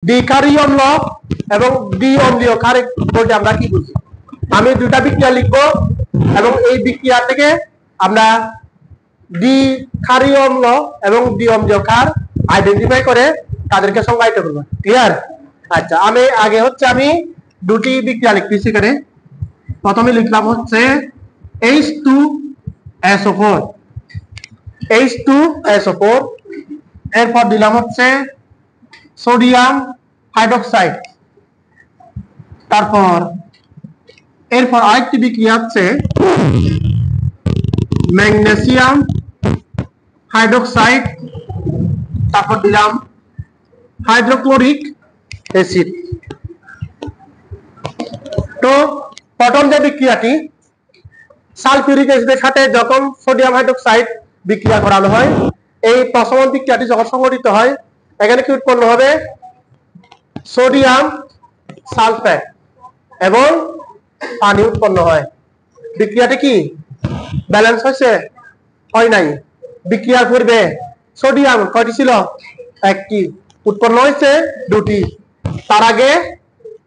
দ্বিক্ষারীয় অম্ল এবং দ্বি অম্লীয় ক্ষার বলতে আমরা কি বুঝি? আমি দুটা বিক্রিয়া লিখবো এবং এই বিক্রিয়া থেকে আমরা দ্বিক্ষারীয় অম্ল এবং দ্বি অম্লীয় ক্ষার আইডেন্টিফাই করে তাদেরকে সংজ্ঞায়িত করবো। ক্লিয়ার? আচ্ছা, আমি দুটি বিক্রিয়া লিখতেছি এখানে। প্রথমে লিখলাম হচ্ছে H2SO4 H2SO4, এরপর দিলাম হচ্ছে সোডিয়াম হাইড্রোক্সাইড। এরপর আরেকটি বিক্রিয়া হচ্ছে ম্যাগনেসিয়াম হাইড্রোক্সাইড, তারপর দিলাম হাইড্রোক্লোরিক অ্যাসিড। তো প্রথম যে বিক্রিয়াটি সালফিউরিক অ্যাসিডের সাথে যখন সোডিয়াম হাইড্রোক্সাইড বিক্রিয়া করানো হয়, এই প্রশমন বিক্রিয়াটি যখন সংঘটিত হয়, এখানে কি উৎপন্ন হবে? সোডিয়াম সালফেট এবং পানি উৎপন্ন হয়। বিক্রিয়াটি কি ব্যালেন্স হয়েছে? হয় নাই। বিক্রিয়ার পূর্বে সোডিয়াম কয়টি ছিল? একটি, উৎপন্ন হয়েছে দুটি। তার আগে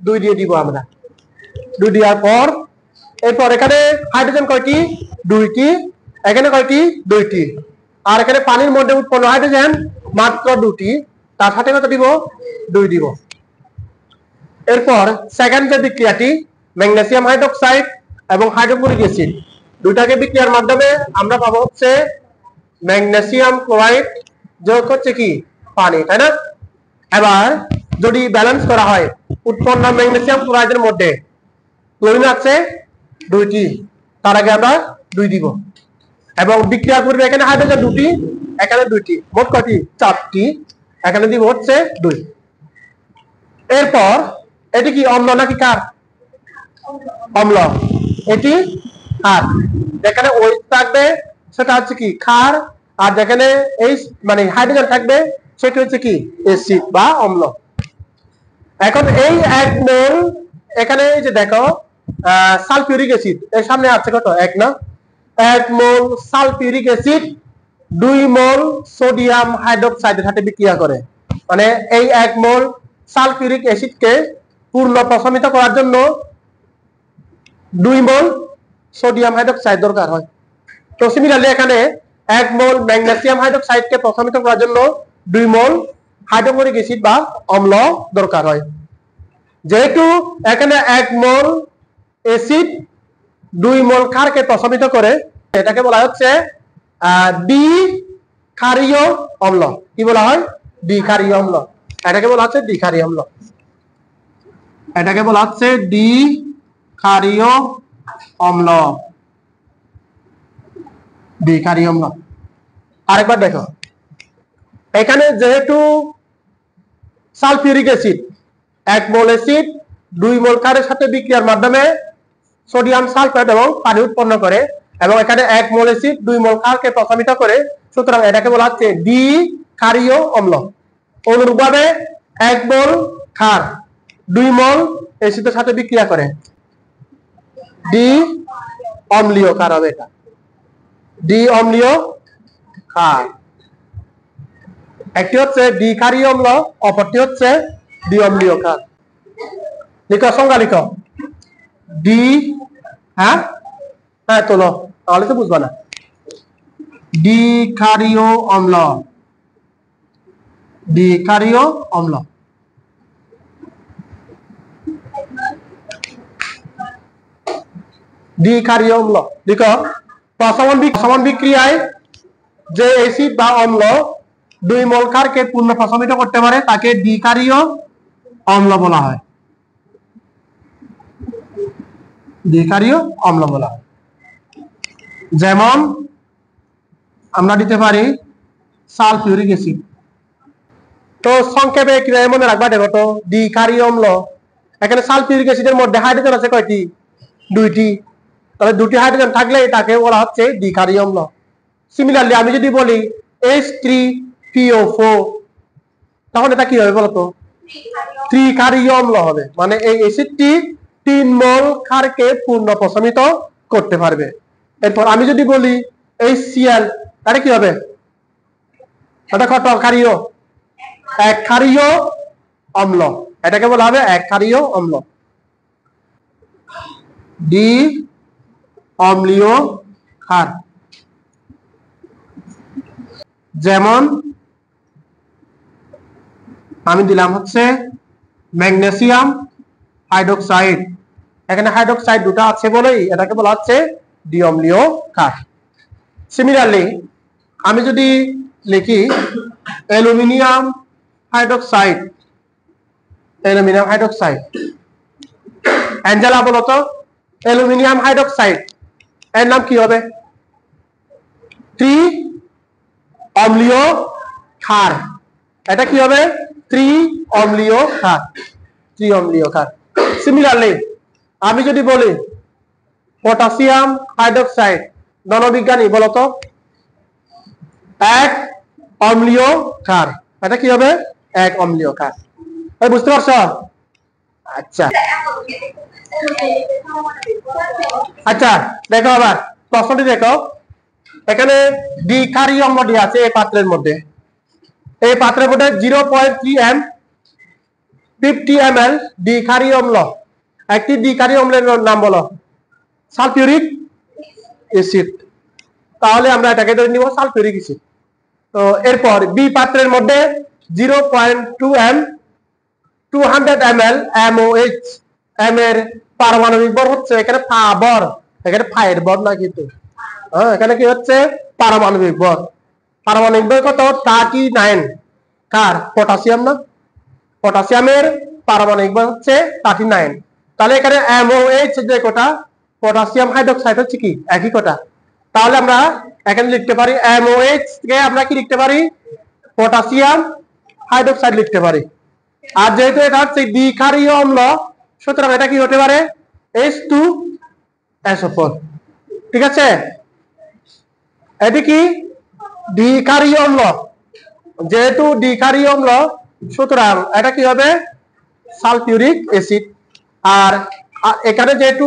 2 দিয়ে দিব আমরা। 2 দেওয়ার পর এরপর এখানে হাইড্রোজেন কয়টি? 2টি। এখানে কয়টি? 2টি। আর এখানে পানির মধ্যে উৎপন্ন হাইড্রোজেন মাত্র 2টি। তার সাথে কত দিব? 2 দিব। এরপর সেকেন্ড যে বিক্রিয়াটি ম্যাগনেসিয়াম হাইড্রোক্সাইড এবং হাইড্রোক্লোরিক অ্যাসিড, দুটাকে বিক্রিয়ার মাধ্যমে আমরা পাবো হচ্ছে ম্যাগনেসিয়াম ক্লোরাইড যোগ হচ্ছে কি পানি, তাই না? এবার যদি ব্যালেন্স করা হয়, উৎপন্ন ম্যাগনেসিয়াম ক্লোরাইডের মধ্যে ক্লোরিন আছে 2টি, তার আগে আমরা 2 দিব। এবং বিক্রিয়ার পূর্বে এখানে হাইড্রোজেন 2টি, এখানে 2টি, মোট কয়টি? 4টি। এখানে দিব হচ্ছে 2। এরপর এটি কি অম্ল নাকি ক্ষার? অম্ল। এটি ক্ষার। যেখানে OH থাকবে সেটা হচ্ছে কি ক্ষার, আর যেখানে H মানে হাইড্রোজেন থাকবে সেটা হচ্ছে কি অ্যাসিড বা অম্ল। এখন এই 1 মোল, এখানে এই যে দেখো সালফিউরিক অ্যাসিড এর সামনে আছে কত? 1 না? 1 mole sulphuric acid 2 mole sodium হাইড্রোক্সাইডের সাথে বিক্রিয়া করে। মানে এই 1 মোল সালফিউরিক অ্যাসিডকে পূর্ণ প্রশমিত করার জন্য 2 মোল সোডিয়াম হাইড্রোক্সাইড দরকার হয়। তো সিমিলারলি এখানে 1 মোল ম্যাগনেসিয়াম হাইড্রোক্সাইডকে প্রশমিত করার জন্য 2 মোল হাইড্রোক্লোরিক অ্যাসিড বা অম্ল দরকার হয়। যেহেতু এখানে 1 মোল অ্যাসিড 2 মোল ক্ষারকে প্রশমিত করে, এটাকে বলা হচ্ছে দ্বিক্ষারীয় অম্ল। কি বলা হয়? দ্বিক্ষারীয় অম্ল। এটাকে বলা হচ্ছে দ্বিক্ষারীয় অম্ল। এটাকে বলা হচ্ছে দ্বিক্ষারীয় অম্ল। দ্বিক্ষারীয় অম্ল। আরেকবার দেখো, এখানে যেহেতু সালফিউরিক অ্যাসিড 1 মোল অ্যাসিড 2 মোল ক্ষারের সাথে বিক্রিয়ার মাধ্যমে সোডিয়াম সালফেট এবং পানি উৎপন্ন করে, এবং এখানে 1 মোল অ্যাসিড 2 মোল ক্ষারকে প্রশমিত করে, সুতরাং এটাকে বলা হচ্ছে দ্বিক্ষারীয় অম্ল। অনুরূপভাবে 1 মোল ক্ষার 2 মোল অ্যাসিডের সাথে বিক্রিয়া করে, দ্বি অম্লীয় ক্ষার হবে। এটা দ্বি অম্লীয় ক্ষার। একটি হচ্ছে দ্বিক্ষারীয় অম্ল, অপরটি হচ্ছে দ্বি অম্লীয় ক্ষার। লিখো, সংজ্ঞা লিখো। হ্যাঁ তোলো, তাহলে তো বুঝবা না। দ্বিক্ষারীয় অম্ল। দ্বিক্ষারীয় অম্ল। দ্বিক্ষারীয় অম্ল লিখো। প্রশমন বিক্রিয়ায় যে অ্যাসিড বা অম্ল 2 মোল ক্ষারকে পূর্ণ প্রশমিত করতে পারে তাকে দ্বিক্ষারীয় অম্ল বলা হয়। দ্বিক্ষারীয় অম্ল বলা হয়। যেমন আমরা দিতে পারি সালফিউরিক অ্যাসিড। তো সংক্ষেপে কিভাবে মনে রাখবা দেখো তো, দ্বিক্ষারীয় অম্ল, এখানে সালফিউরিক অ্যাসিডের মধ্যে হাইড্রোজেন আছে কয়টি? 2টি। তাহলে 2টি হাইড্রোজেন থাকলে এটাকে বলা হচ্ছে দ্বিক্ষারীয় অম্ল। সিমিলারলি আমি যদি বলি H3PO4, তখন এটা কি হবে বলতো? ত্রিক্ষারীয় অম্ল হবে। মানে এই অ্যাসিডটি 3 মোল ক্ষারকে পূর্ণ প্রশমিত করতে পারবে। এরপর আমি যদি বলি HCl, তাহলে কি হবে? এটা কত ক্ষারীয়? 1 ক্ষারীয় অম্ল, এটাকে বলা হবে এক ক্ষারীয় অম্ল। দ্বি অম্লীয় ক্ষার, যেমন আমি দিলাম হচ্ছে ম্যাগনেসিয়াম হাইড্রোক্সাইড। এখানে হাইড্রোক্সাইড দুটো আছে বলেই এটাকে বলা হচ্ছে দ্বি অম্লীয় ক্ষার। সিমিলারলি আমি যদি লিখি aluminium hydroxide, aluminium hydroxide, Angela বলো তো অ্যালুমিনিয়াম হাইড্রোক্সাইড এর নাম কি হবে? ত্রি অম্লীয় ক্ষার। এটা কি হবে? ত্রি অম্লীয় ক্ষার, ত্রি অম্লীয় ক্ষার। সিমিলারলি আমি যদি বলি পটাশিয়াম হাইড্রোক্সাইড, নরবিজ্ঞানী বলতো এক অম্লীয় ক্ষার, এটা কি হবে? এক অম্লীয় ক্ষার। বুঝতে পারছো? আচ্ছা আচ্ছা দেখো আবার প্রশ্নটি দেখো, এখানে দ্বিক্ষারীয় অম্লটি আছে এই পাত্রের মধ্যে। এই পাত্রের মধ্যে 0.3 m 50 ml দ্বিক্ষারীয় অম্ল। একটি দ্বিক্ষারীয় অম্লের নাম বলো। Sulphuric acid. তাহলে আমরা এটাকে ধরে নিব সালফিউরিক অ্যাসিড। তো এরপর বি পাত্রের মধ্যে 0.2 m 200 ml MOH। এম এর পারমাণবিক ভর হচ্ছে এখানে বর, এখানে ফায়ের ভর না কিন্তু, এখানে কি হচ্ছে পারমাণবিক ভর। পারমাণবিক ভর কত? 39। কার? পটাশিয়াম না? পটাশিয়ামের পারমাণবিক ভর হচ্ছে 39। তাহলে এখানে MOH যে কটা, পটাশিয়াম হাইড্রোক্সাইড হচ্ছে কি একই কটা। তাহলে আমরা এখানে লিখতে পারি MOH কে আমরা কি লিখতে পারি? পটাশিয়াম হাইড্রোক্সাইড লিখতে পারি। আর যেহেতু এটা হচ্ছে দ্বিক্ষারীয় অম্ল, সুতরাং এটা কি হতে পারে? H2SO4। ঠিক আছে, এটি কি দ্বিক্ষারীয় অম্ল। যেহেতু দ্বিক্ষারীয় অম্ল, সুতরাং এটা কি হবে? Sulphuric acid. আর এখানে যেহেতু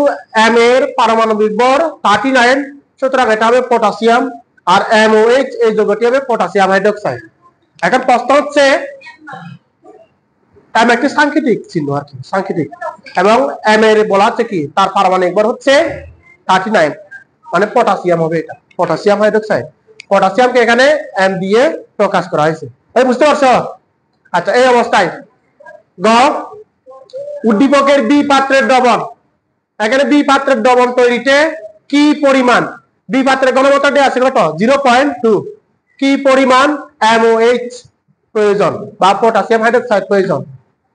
M এর পারমাণবিক ভর 39, সুতরাং এটা হবে পটাশিয়াম। আর MOH এই যৌগটি হবে পটাশিয়াম হাইড্রোক্সাইড। এখন প্রশ্ন হচ্ছে M একটি সাংকেতিক চিহ্ন আর কি, সাংকেতিক, এবং M এর বলা হচ্ছে কি তার পারমাণবিক ভর হচ্ছে 39, মানে পটাশিয়াম হবে এটা, পটাশিয়াম হাইড্রোক্সাইড। পটাশিয়ামকে এখানে M দিয়ে প্রকাশ করা হয়েছে। বুঝতে পারছো? আচ্ছা এই অবস্থায় গ উদ্দীপকের বি পাত্রের দ্রবণ। এখানে বি পাত্রের দ্রবণ তৈরিতে কি পরিমাণ, বি পাত্রের ঘনমাত্রা দেওয়া আছে কত? 0.2। কি পরিমাণ MOH প্রয়োজন বা পটাশিয়াম হাইড্রোক্সাইড প্রয়োজন।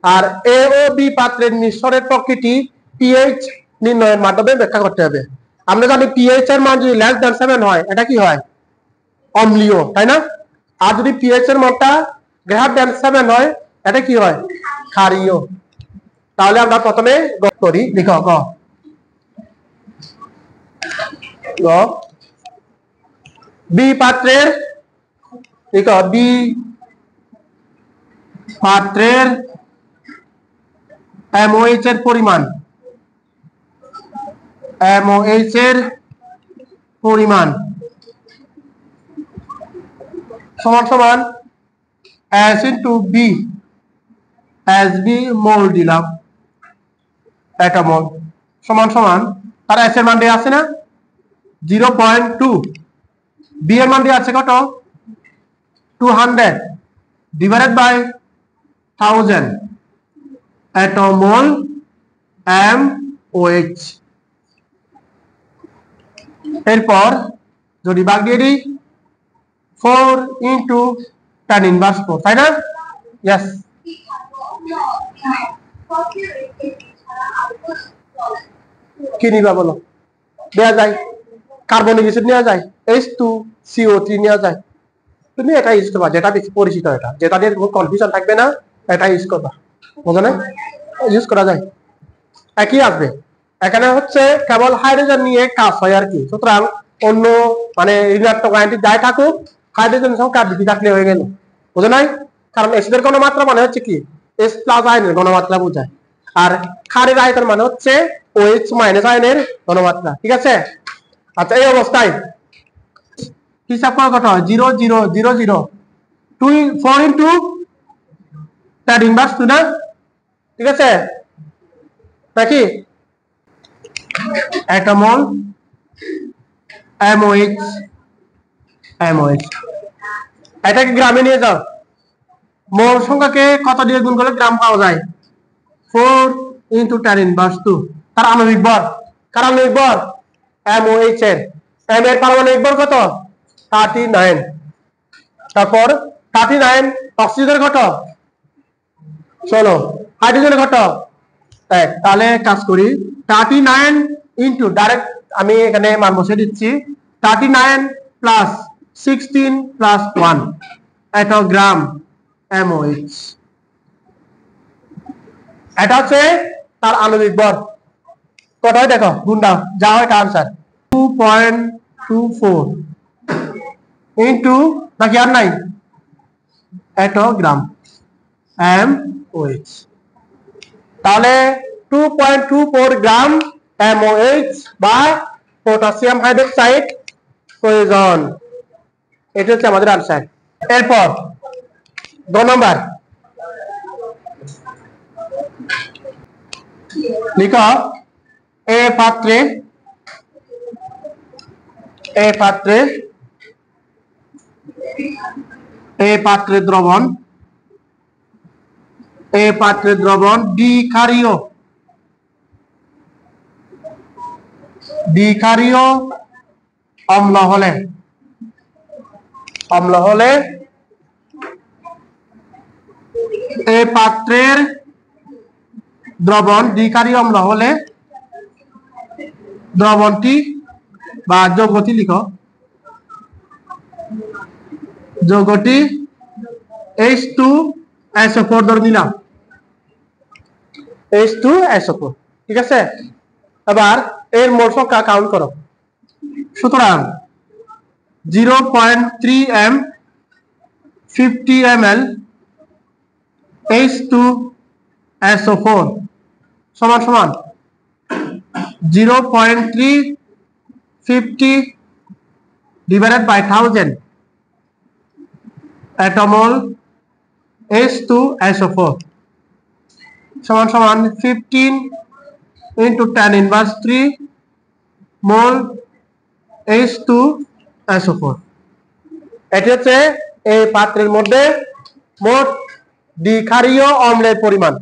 আর এ ও বি পাত্রের মিশ্রণের প্রকৃতি pH নির্ণয়ের মাধ্যমে ব্যাখ্যা করতে হবে। আমরা জানি pH এর মান যদি <7 হয় এটা কি হয়? অম্লীয়, তাই না? আর যদি pH এর মানটা <7 হয় এটা কি হয়? ক্ষারীয়। তাহলে আমরা প্রথমে গ করি, লিখো গ বি পাত্রের, লিখো বি পাত্রের MOH এর পরিমাণ, MOH এর পরিমাণ সমান সমান S into B, SB মোল দিলাম, এটা মোল সমান সমান তার S এর মান দেওয়া আছে না 0.2, B এর মান দেওয়া আছে কত? 200 ডিভাইডেড বাই 1000 এটমোল MOH। এরপর যদি ভাগ দিয়ে দিই 4 into tan inverse 4, তাই না? यस। কি নিবা বলো? দেয়া যায় কার্বনিক অ্যাসিড নেওয়া যায়, H2CO3 নেওয়া যায়। তুমি এটা ইউজ করবা, যেটা বেশি পরিচিত, এটা যেটা নিয়ে কোনো কনফিউশন থাকবে না, এটা ইউজ করবা। বুঝো না? ইউজ করা যায়, একই আসবে। এখানে হচ্ছে কেবল হাইড্রোজেন নিয়ে কাজ হয় আর কি। সুতরাং অন্য মানে ঋণাত্মক আয়নটি যাই থাকুক, হাইড্রোজেন সংখ্যা বেশি থাকলে হয়ে গেল। বুঝো নাই? কারণ অ্যাসিডের ঘনমাত্রা মানে হচ্ছে কি H প্লাস আয়নের ঘনমাত্রা বোঝায়, আর ক্ষারের আয়তন মানে হচ্ছে OH মাইনাস আয়নের ঘনমাত্রা। ঠিক আছে? আচ্ছা এই অবস্থায় হিসাব করা কত হয়? 0 0 0 0 2 4 into tan inverse 2 না ঠিক আছে নাকি অ্যাটমল MOH MOH এটাকে গ্রামে নিয়ে যাও মোল সংখ্যাকে কত দিয়ে গুণ করলে গ্রাম পাওয়া যায় 4 × 10⁻²। তার আণবিক ভর কার আণবিক ভর MOH এর M এর পারমাণবিক ভর কত 39 তারপর 39 অক্সিজেনের কত চলো হাইড্রোজেনের কত 1 তাহলে কাজ করি 39 ইনটু ডাইরেক্ট আমি এখানে মান বসিয়ে দিচ্ছি 39 প্লাস 16 প্লাস 1 এত গ্রাম MOH এটা হচ্ছে তার আণবিক ভর কত হয় দেখো গুণ দাও যা হয় তার आंसर 2.24 ইনটু নাকি আর নাই এত গ্রাম MOH তাহলে 2.24 গ্রাম MOH বা পটাশিয়াম হাইড্রোক্সাইড প্রয়োজন এটা হচ্ছে আমাদের आंसर এরপর 2 নম্বর লিখো এ পাত্রে দ্রবণ দ্বিক্ষারীয় অম্ল হলে এই পাত্রের দ্রবণ দ্বিক্ষারীয় অম্ল হলে দ্রবণটি বা যৌগটি লিখো যৌগটি H2SO4 ধরে নিলাম H2SO4 ঠিক আছে এবার এর মোল সংখ্যা কাউন্ট করো সুতরাং 0.3 m 50 ml H2SO4 সমান সমান 0.3 50 divided by 1000 atomol H2SO4 সমান সমান 15 into 10⁻³ mol H2SO4 এটি হচ্ছে এই পাত্রের মধ্যে মোট দ্বিক্ষারীয় অম্লের পরিমাণ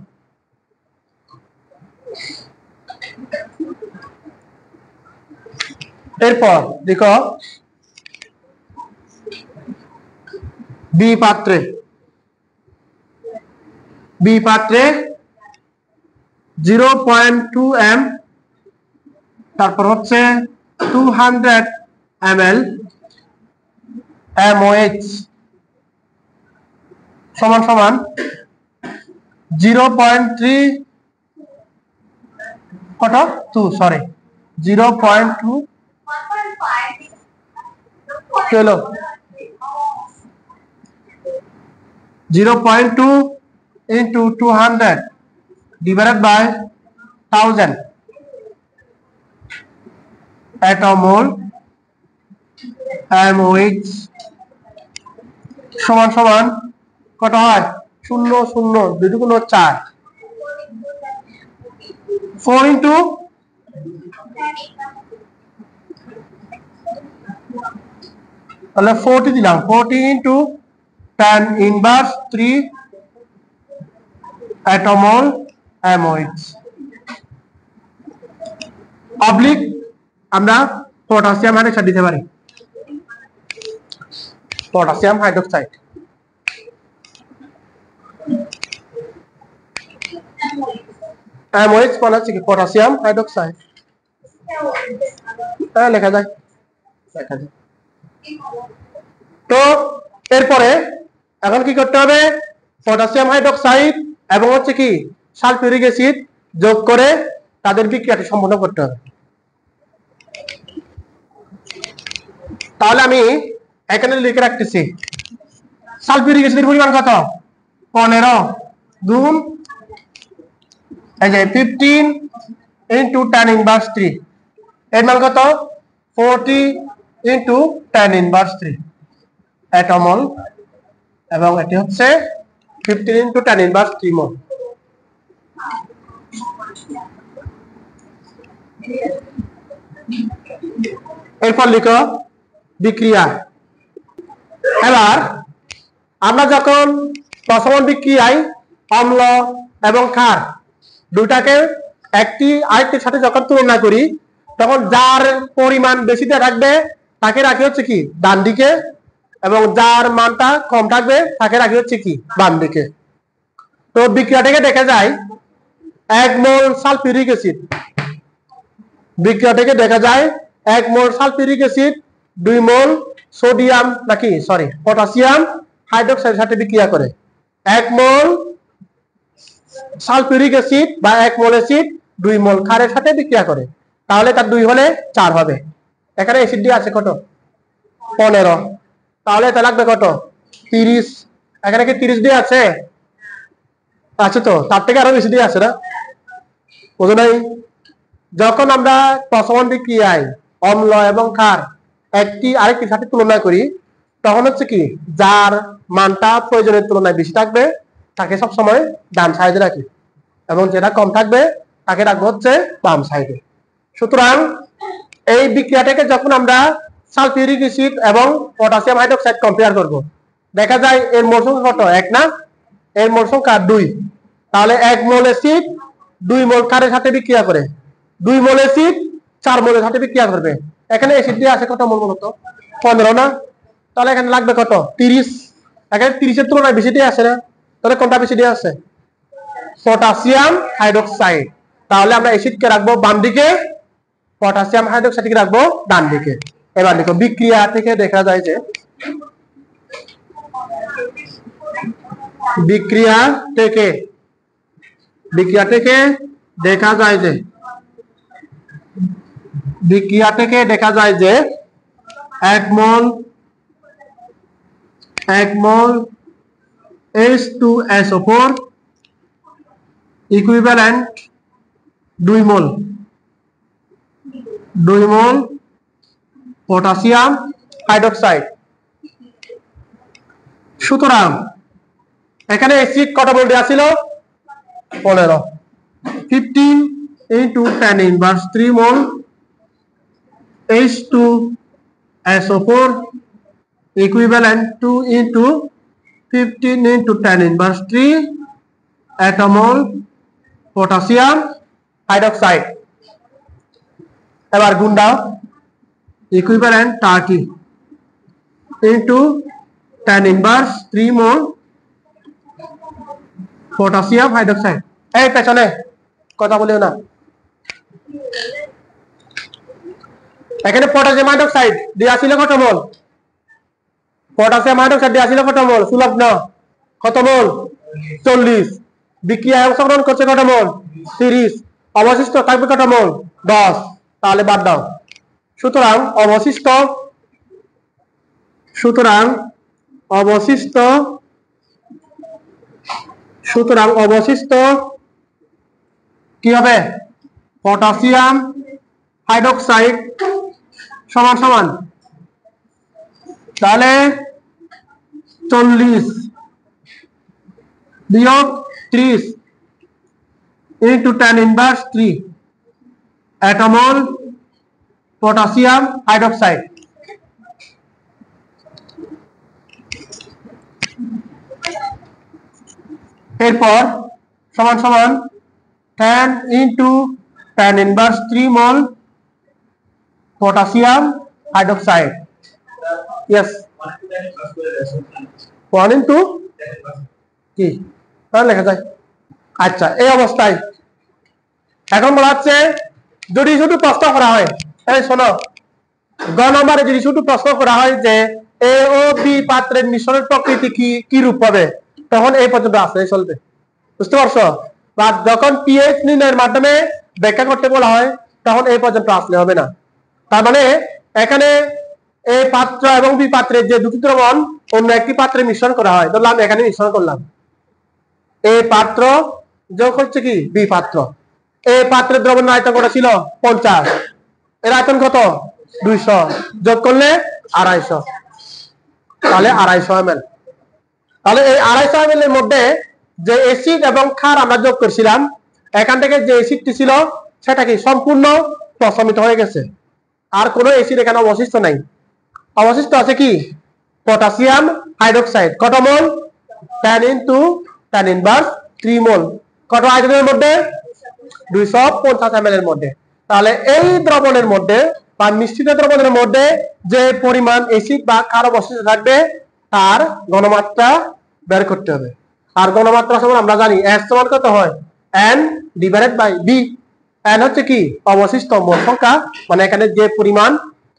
এরপর দেখো বি পাত্রে 0.2 m তারপর হচ্ছে 200 ml MOH সমান সমান 0.3 কত 2 সরি 0.2 চলো 0.2 into 200 divided by 1000 atomol MOH সমান সমান কত হয় 0 0 2 গুণ 4 4 into তাহলে 40 দিলাম 40 into 10⁻³ atomol MOH অবলিক আমরা পটাশিয়াম হাইড্রোক্সাইড দিতে পারি পটাশিয়াম হাইড্রোক্সাইড MOH মানে হচ্ছে কি পটাশিয়াম হাইড্রোক্সাইড লেখা যায় তো এরপরে এখন কি করতে হবে পটাশিয়াম হাইড্রোক্সাইড এবং হচ্ছে কি সালফিউরিক অ্যাসিড যোগ করে তাদের বিক্রিয়াটি সম্পন্ন করতে হবে তাহলে আমি এখানে লিখে রাখতেছি সালফিউরিক অ্যাসিডের পরিমাণ কত 15 গুণ এই যে 15 into 10⁻³ এর মান কত 40 into 10⁻³ atomol এবং এটি হচ্ছে 15 into 10⁻³ মোল এরপর লিখো বিক্রিয়া। এবার আমরা যখন প্রশমন বিক্রিয়ায় অম্ল এবং ক্ষার দুটাকে একটি আরেকটির সাথে যখন তুলনা করি, তখন যার পরিমাণ বেশিতে থাকবে তাকে রাখি হচ্ছে কি ডান দিকে, এবং যার মানটা কম থাকবে তাকে রাখি হচ্ছে কি বাম দিকে। তো বিক্রিয়া থেকে দেখা যায় 1 মোল সালফিউরিক অ্যাসিড, বিক্রিয়া থেকে দেখা যায় 1 mole sulphuric acid 2 mole sodium potassium হাইড্রোক্সাইডের সাথে বিক্রিয়া করে। 1 মোল সালফিউরিক অ্যাসিড বা 1 মোল অ্যাসিড 2 মোল ক্ষারের সাথে বিক্রিয়া করে, তাহলে তার 2 হলে 4 হবে। এখানে অ্যাসিড দিয়ে আছে কত 15, তাহলে এটা লাগবে কত 30। এখানে কি 30 দিয়ে আছে? আছে তো, তার থেকে আরো বেশি দিয়ে আছে না, বুঝো নাই? যখন আমরা প্রশমন বিক্রিয়ায় অম্ল এবং ক্ষার একটি আরেকটির সাথে তুলনা করি, তখন হচ্ছে কি যার মানটা প্রয়োজনের তুলনায় বেশি থাকবে তাকে সবসময় ডান সাইডে রাখি, এবং যেটা কম থাকবে তাকে রাখবো হচ্ছে বাম সাইডে। সুতরাং এই বিক্রিয়াটাকে যখন আমরা সালফিউরিক অ্যাসিড এবং পটাশিয়াম হাইড্রোক্সাইড কম্পেয়ার করব, দেখা যায় এর মোল সংখ্যা কত 1 না, এর মোল সংখ্যা 2। তাহলে 1 মোল অ্যাসিড 2 মোল ক্ষারের সাথে বিক্রিয়া করে, 2 মোল অ্যাসিড 4 মোলের সাথে বিক্রিয়া করবে। এখানে অ্যাসিড দিয়ে আছে কত মোল বলতো 15 না, তাহলে এখানে লাগবে কত 30। এখানে 30 এর তুলনায় বেশি দিয়ে আছে না, তাহলে কোনটা বেশি দিয়ে আছে পটাশিয়াম হাইড্রোক্সাইড। তাহলে আমরা অ্যাসিডকে রাখবো বাম দিকে, পটাশিয়াম হাইড্রোক্সাইডকে রাখবো ডান দিকে। এবার দেখো বিক্রিয়া থেকে দেখা যায় যে বিক্রিয়া থেকে দেখা যায় যে 1 মোল H2SO4 ইকুইভ্যালেন্ট 2 মোল পটাশিয়াম হাইড্রোক্সাইড। সুতরাং এখানে অ্যাসিড কত মোল দেওয়া ছিল 15, 15 into 10 inverse 3 মোল H2SO4 equivalent 2 into 15 into 10 inverse 3 atomol potassium hydroxide। এবার গুণ দাও, equivalent 30 into 10 inverse 3 মোল পটাশিয়াম হাইড্রোক্সাইড। এই পেছনে কথা বলিও না। এখানে পটাশিয়াম হাইড্রোক্সাইড দেওয়া ছিল কত মোল, পটাশিয়াম হাইড্রোক্সাইড দেওয়া ছিল কত মোল সুলভ না, কত মোল 40। বিক্রিয়ায় অংশগ্রহণ করছে কত মোল 30, অবশিষ্ট থাকবে কত মোল 10, তাহলে বাদ দাও। সুতরাং অবশিষ্ট কি হবে পটাশিয়াম হাইড্রোক্সাইড সমান তাহলে 40 বিয়োগ 30 into 10 inverse 3 atomol potassium hydroxide। এরপর সমান 10 into 10 inverse 3 মোল potassium hydroxide। yes 1 into কি তাহলে লেখা যায়। আচ্ছা, এই অবস্থায় এখন বলা হচ্ছে যদি শুধু প্রশ্ন করা হয়, এই শোনো গ নম্বরে যদি শুধু প্রশ্ন করা হয় যে এ ও বি পাত্রের মিশ্রণের প্রকৃতি কি রূপ হবে, তখন এই পর্যন্ত আসলে চলবে, বুঝতে পারছো? বা যখন পিএইচ নির্ণয়ের মাধ্যমে ব্যাখ্যা করতে বলা হয় তখন এই পর্যন্ত আসলে হবে না। তার মানে এখানে এই পাত্র এবং বি পাত্রের যে দুটি দ্রবণ অন্য একটি পাত্রে মিশ্রণ করা হয়, ধরলাম এখানে মিশ্রণ করলাম, এই পাত্র যোগ হচ্ছে কি বি পাত্র, এই পাত্রের দ্রবণের আয়তন কত ছিল 50, এর আয়তন কত 200, যোগ করলে 250, তাহলে 250 ml। তাহলে এই 250 ml এর মধ্যে যে অ্যাসিড এবং ক্ষার আমরা যোগ করছিলাম এখান থেকে যে অ্যাসিডটি ছিল সেটা কি সম্পূর্ণ প্রশমিত হয়ে গেছে, আর কোনো অ্যাসিড এখানে অবশিষ্ট নাই। অবশিষ্ট আছে কি পটাশিয়াম হাইড্রোক্সাইড। কত মোল? 10 × 10⁻³ মোল। কত হাইড্রোজেনের মধ্যে? 250 ml এর মধ্যে। তাহলে এই দ্রবণের মধ্যে বা মিশ্রিত দ্রবণের মধ্যে যে পরিমাণ অ্যাসিড বা ক্ষার অবশিষ্ট থাকবে তার ঘনমাত্রা বের করতে হবে। আর ঘনমাত্রা সমান আমরা জানি S সমান কত হয়? N/B। N হচ্ছে কি অবশিষ্ট মোল সংখ্যা, মানে এখানে যে পরিমাণ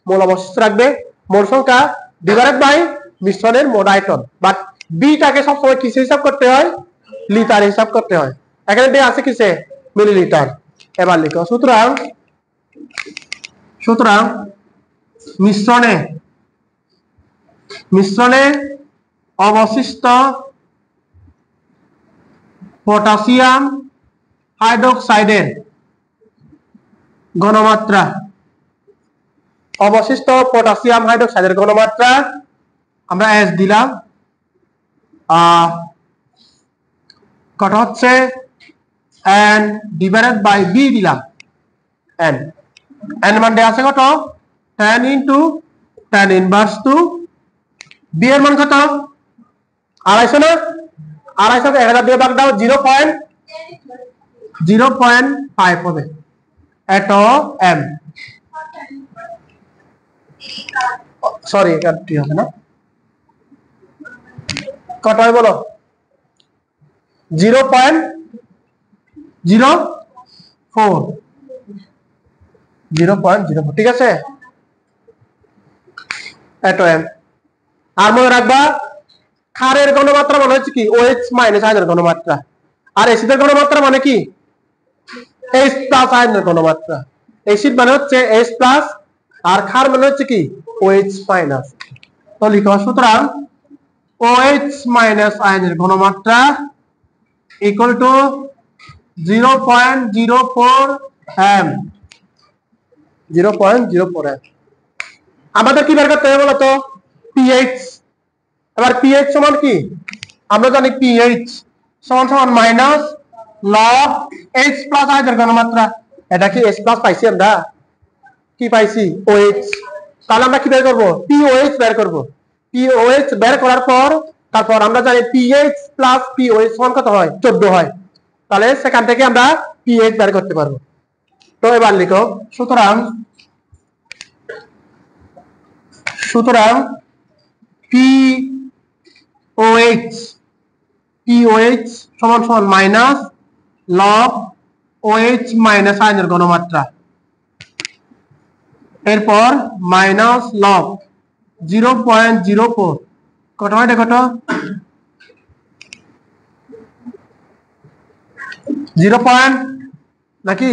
মোল অবশিষ্ট রাখবে মোল সংখ্যা ডিভাইডেড বাই মিশ্রণের মোট আয়তন। বাট বিটাকে সবসময় কিসে হিসাব করতে হয়? লিটার হিসাব করতে হয়। এখানে দেয়া আছে কিসে? মিলিলিটার। এবার লিখো সুতরাং মিশ্রণে অবশিষ্ট পটাশিয়াম হাইড্রোক্সাইডের ঘনমাত্রা, অবশিষ্ট পটাশিয়াম হাইড্রোক্সাইডের ঘনমাত্রা আমরা S দিলাম, কত হচ্ছে N/B দিলাম। N মান দেয়া আছে কত? 10 × 10⁻²। B এর মান কত? 250 না? 250 কে 1000 দিয়ে ভাগ দাও, 0.05 হবে। এত M, সরি এটা কি হবে না, কত হয় বলো? 0.04। ঠিক আছে, এত M। আর মনে রাখবা ক্ষারের ঘনমাত্রা মানে হচ্ছে কি OH - আয়নের ঘনমাত্রা, আর অ্যাসিডের ঘনমাত্রা মানে কি H+ আয়নের ঘনমাত্রা। অ্যাসিড মানে হচ্ছে H+, আর ক্ষার মানে হচ্ছে কি OH-। তো লিখো সুতরাং OH- আয়নের ঘনমাত্রা ইকুয়াল টু 0.04 M। 0.04 M। আমাদের কি বের করতে হবে বলো তো? pH। এবার pH সমান কি আমরা জানি? pH সমান মাইনাস লগ H+ আয়নের ঘনমাত্রা। এটা কি H+ পাইছি আমরা? কি পাইছি? OH। তাহলে আমরা কি বের করব? pOH বের করব। pOH বের করার পর তারপর আমরা জানি pH + pOH সমান কত হয়? 14 হয়। তাহলে সেখান থেকে আমরা pH বের করতে পারবো। তো এবার লিখো সুতরাং pOH সমান মাইনাস লগ OH- আয়নের ঘনমাত্রা, এরপর মাইনাস লগ 0.04। কত হয় কত? 0. নাকি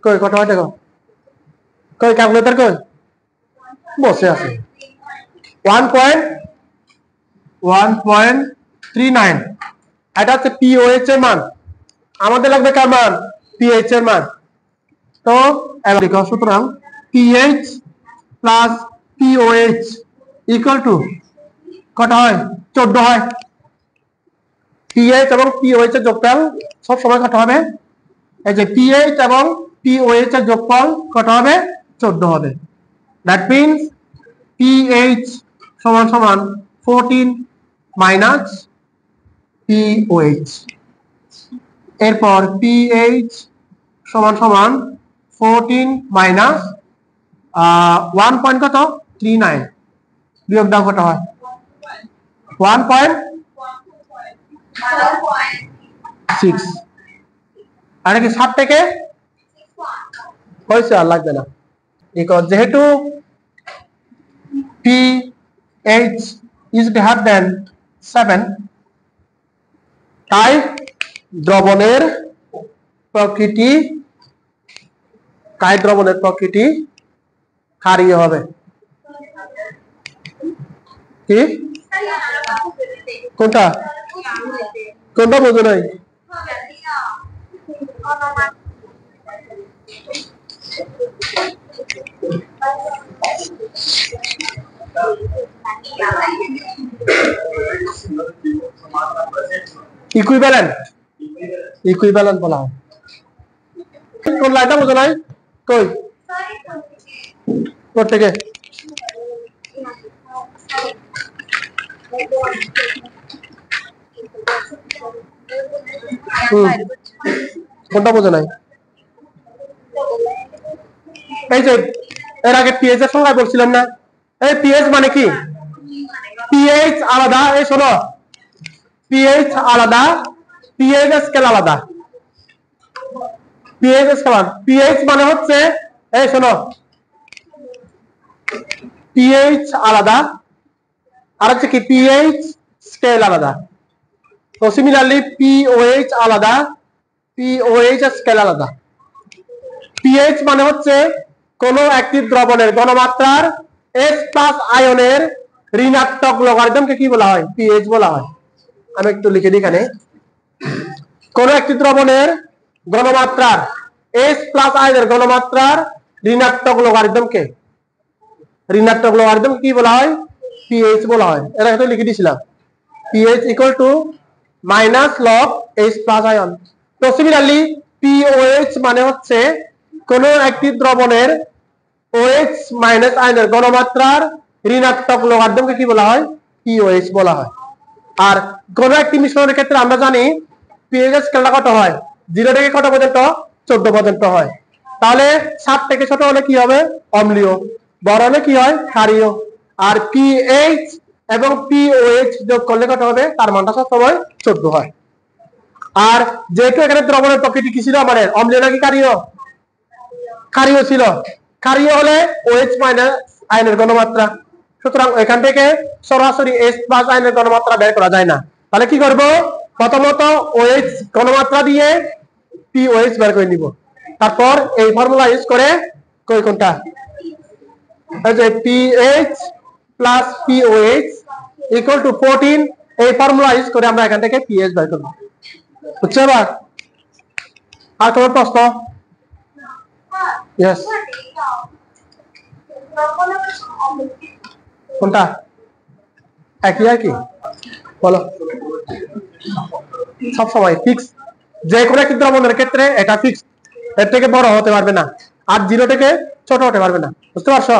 কই কত হয় দেখো, কই ক্যালকুলেটর কই বসে আছে? 1.39। এটা হচ্ছে pOH এর মান। আমাদের লাগবে কার মান? pH এর মান। তো এবার লিখো সুতরাং pH + pOH ইকুয়াল টু কত হয়? 14 হয়। pH এবং pOH এর যোগফল সব সময় কত হবে? এই যে pH এবং pOH এর যোগফল কত হবে? 14 হবে। দ্যাট মিন্স pH সমান 14 মাইনাস pOH। এরপর pH সমান 14 মাইনাস 1.39 বিয়োগ দাও, কত হয়? 1.6। আর কি 7 থেকে হয়েছে, আর লাগবে না। যেহেতু pH is greater than 7, তাই দ্রবণের প্রকৃতি ক্ষারীয় হবে। কি কোনটা বোঝো নাই? ইকুইভ্যালেন্ট ইকুইভ্যালেন্ট বলা হয়। কোন লাইনটা বোঝা নাই? কই থেকে কোনটা বোঝা নাই? এই যে এর আগে পিএইচ এর সংজ্ঞা বলছিলাম না, এই পিএইচ মানে কি? পিএইচ আলাদা, এই শোনো, পিএইচ আলাদা, পিএইচ স্কেল আলাদা। পিএইচ স্কেল, পিএইচ মানে হচ্ছে, এই শোনো, পিএইচ আলাদা আর হচ্ছে কি পিএইচ স্কেল আলাদা। তো সিমিলারলি পিওএইচ আলাদা, পিওএইচ স্কেল আলাদা। পিএইচ মানে হচ্ছে কোন একটি দ্রবণের ঘনমাত্রার H+ আয়নের ঋণাত্মক লগারিদমকে কি বলা হয়? পিএইচ বলা হয়। আমি একটু লিখে দিই এখানে, কোন একটি দ্রবণের ঘনমাত্রার H+ আয়নের ঘনমাত্রার ঋণাত্মক লগারিদমকে কি বলা হয়? পিএইচ বলা হয়। এর আগে লিখে দিয়েছিলাম, pH equal to minus log H+ ion. তো সিমিলারলি পিওএইচ মানে হচ্ছে কোন একটি দ্রবণের OH- আয়নের ঘনমাত্রার ঋণাত্মক লগারিদমকে কি বলা হয়? পিওএইচ বলা হয়। আর কোন একটি মিশ্রণের ক্ষেত্রে আমরা জানি পিএইচ স্কেলটা কত হয়? 0 থেকে কত পর্যন্ত? 14 পর্যন্ত হয়। তাহলে 7 থেকে ছোট হলে কি হবে? অম্লীয়। বড় হলে কি হয়? ক্ষারীয়। আর পিএইচ এবং পিওএইচ যোগ করলে কত হবে? তার মানটা সবসময় 14 হয়। আর যেহেতু এখানে দ্রবণের প্রকৃতি কি ছিল আমাদের? অম্লীয় নাকি ক্ষারীয়? ক্ষারীয় ছিল। ক্ষারীয় হলে OH- আয়নের ঘনমাত্রা, সুতরাং এখান থেকে সরাসরি H+ আয়নের ঘনমাত্রা বের করা যায় না। তাহলে কি করব? প্রথমত OH ঘনমাত্রা দিয়ে POH বের করে নিব, তারপর এই ফর্মুলা ইউজ করে, কই কোনটা, এই যে PH plus POH equal to 14, এই ফর্মুলা ইউজ করে আমরা এখান থেকে PH বের করব। বুঝছো এবার? আর কোনো প্রশ্ন? ইয়েস, কোনটা? একই আর কি বলো, সব সময় ফিক্স। যে কোনো একটি দ্রবণের ক্ষেত্রে এটা ফিক্স, এর থেকে বড় হতে পারবে না, আর 0 থেকে ছোট হতে পারবে না। বুঝতে পারছো?